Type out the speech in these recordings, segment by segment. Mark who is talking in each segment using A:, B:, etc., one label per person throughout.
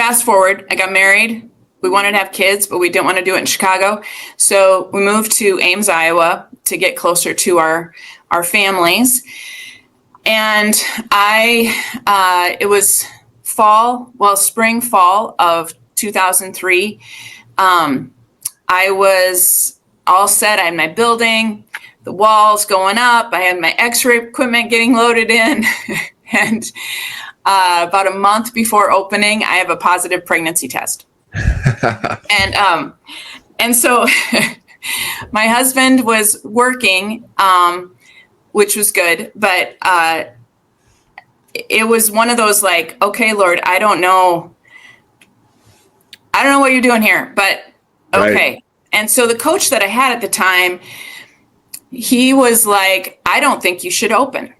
A: fast forward, I got married. We wanted to have kids, but we didn't want to do it in Chicago. So we moved to Ames, Iowa to get closer to our families. And it was spring, fall of 2003. I was all set. I had my building, the walls going up. I had my x-ray equipment getting loaded in. And about a month before opening, I have a positive pregnancy test. And so my husband was working, which was good, but it was one of those like, okay, Lord, I don't know what you're doing here, but okay. Right. And so the coach that I had at the time, he was like, I don't think you should open.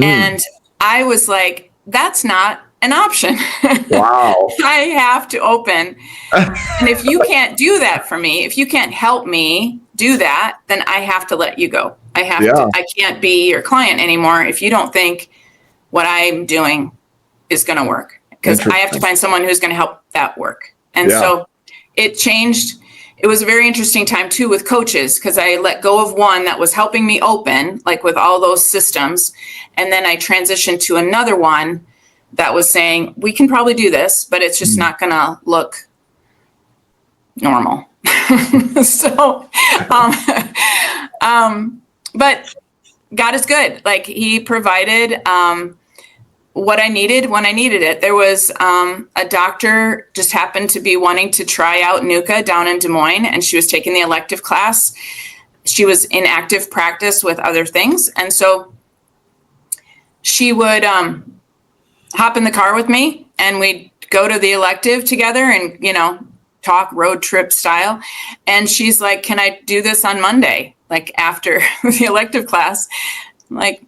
A: And I was like, that's not an option.
B: Wow.
A: I have to open. And if you can't do that for me, if you can't help me do that, then I have to let you go. I can't be your client anymore if you don't think what I'm doing is going to work, because I have to find someone who's going to help that work. And so it changed. It was a very interesting time too with coaches, because I let go of one that was helping me open, like with all those systems. And then I transitioned to another one that was saying, we can probably do this, but it's just not going to look normal. But God is good. Like, he provided what I needed when I needed it. There was a doctor just happened to be wanting to try out NUCA down in Des Moines, and she was taking the elective class. She was in active practice with other things. And so she would hop in the car with me, and we'd go to the elective together and, talk road trip style. And she's like, can I do this on Monday? Like, after the elective class? I'm like,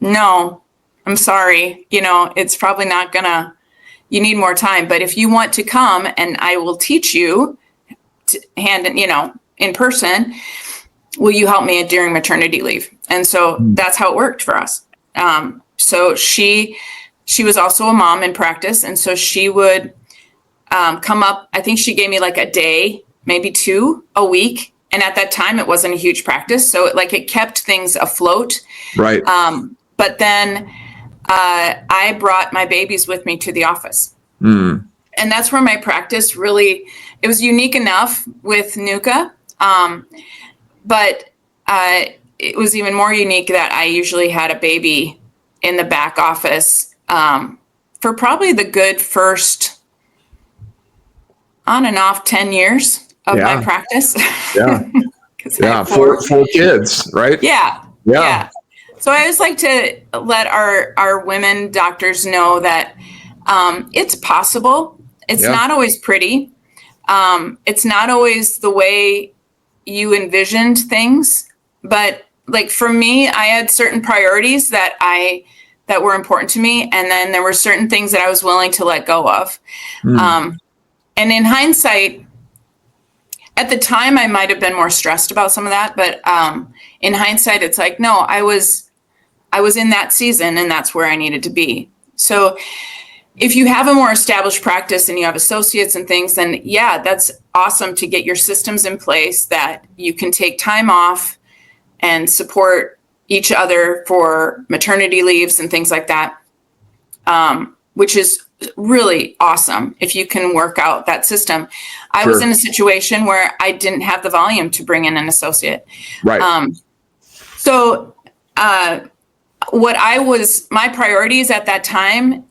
A: no, I'm sorry. It's probably not gonna, you need more time. But if you want to come and I will teach you in person, will you help me during maternity leave? And so that's how it worked for us. So she was also a mom in practice. And so she would come up, I think she gave me like a day, maybe 2 a week. And at that time, it wasn't a huge practice. So it kept things afloat.
B: Right.
A: But then I brought my babies with me to the office. And that's where my practice really, it was unique enough with NUCA. But it was even more unique that I usually had a baby in the back office for probably the good first on and off 10 years of my practice.
B: Yeah. Four kids, right?
A: Yeah. So I always like to let our women doctors know that it's possible. It's not always pretty. It's not always the way you envisioned things. But like for me, I had certain priorities that were important to me. And then there were certain things that I was willing to let go of. And in hindsight, at the time, I might have been more stressed about some of that. But in hindsight, it's like, no, I was in that season, and that's where I needed to be. So if you have a more established practice and you have associates and things, then that's awesome to get your systems in place that you can take time off and support each other for maternity leaves and things like that, which is really awesome if you can work out that system. I was in a situation where I didn't have the volume to bring in an associate.
B: Right.
A: So my priorities at that time,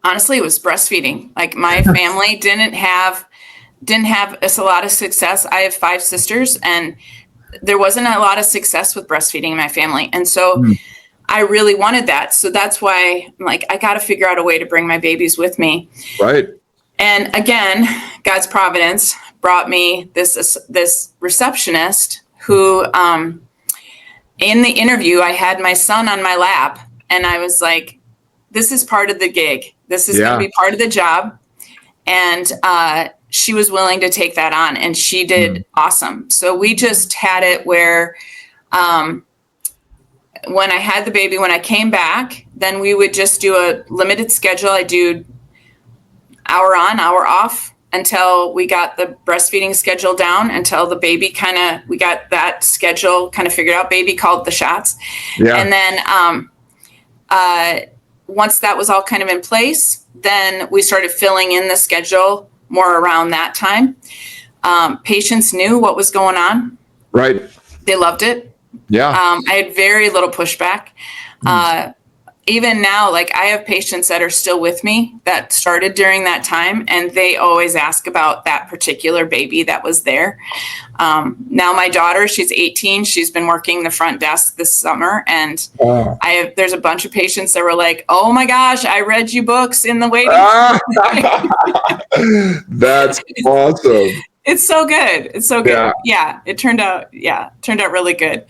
A: honestly, it was breastfeeding. Like, my family didn't have a lot of success. I have 5 sisters, and there wasn't a lot of success with breastfeeding in my family. And so I really wanted that. So that's why I'm like, I got to figure out a way to bring my babies with me.
B: Right.
A: And again, God's providence brought me this receptionist who, in the interview, I had my son on my lap, and I was like, this is part of the gig. This is going to be part of the job. And she was willing to take that on, and she did awesome. So we just had it where when I had the baby, when I came back, then we would just do a limited schedule. I do hour on, hour off until we got the breastfeeding schedule down, until the baby we got that schedule kind of figured out. Baby called the shots.
B: Yeah.
A: And then once that was all kind of in place, then we started filling in the schedule more around that time. Patients knew what was going on.
B: Right.
A: They loved it.
B: Yeah.
A: I had very little pushback. Even now, like I have patients that are still with me that started during that time, and they always ask about that particular baby that was there. Now my daughter, she's 18. She's been working the front desk this summer, and there's a bunch of patients that were like, "Oh my gosh, I read you books in the waiting."
B: That's awesome.
A: It's so good. It's so good. Yeah, it turned out really good.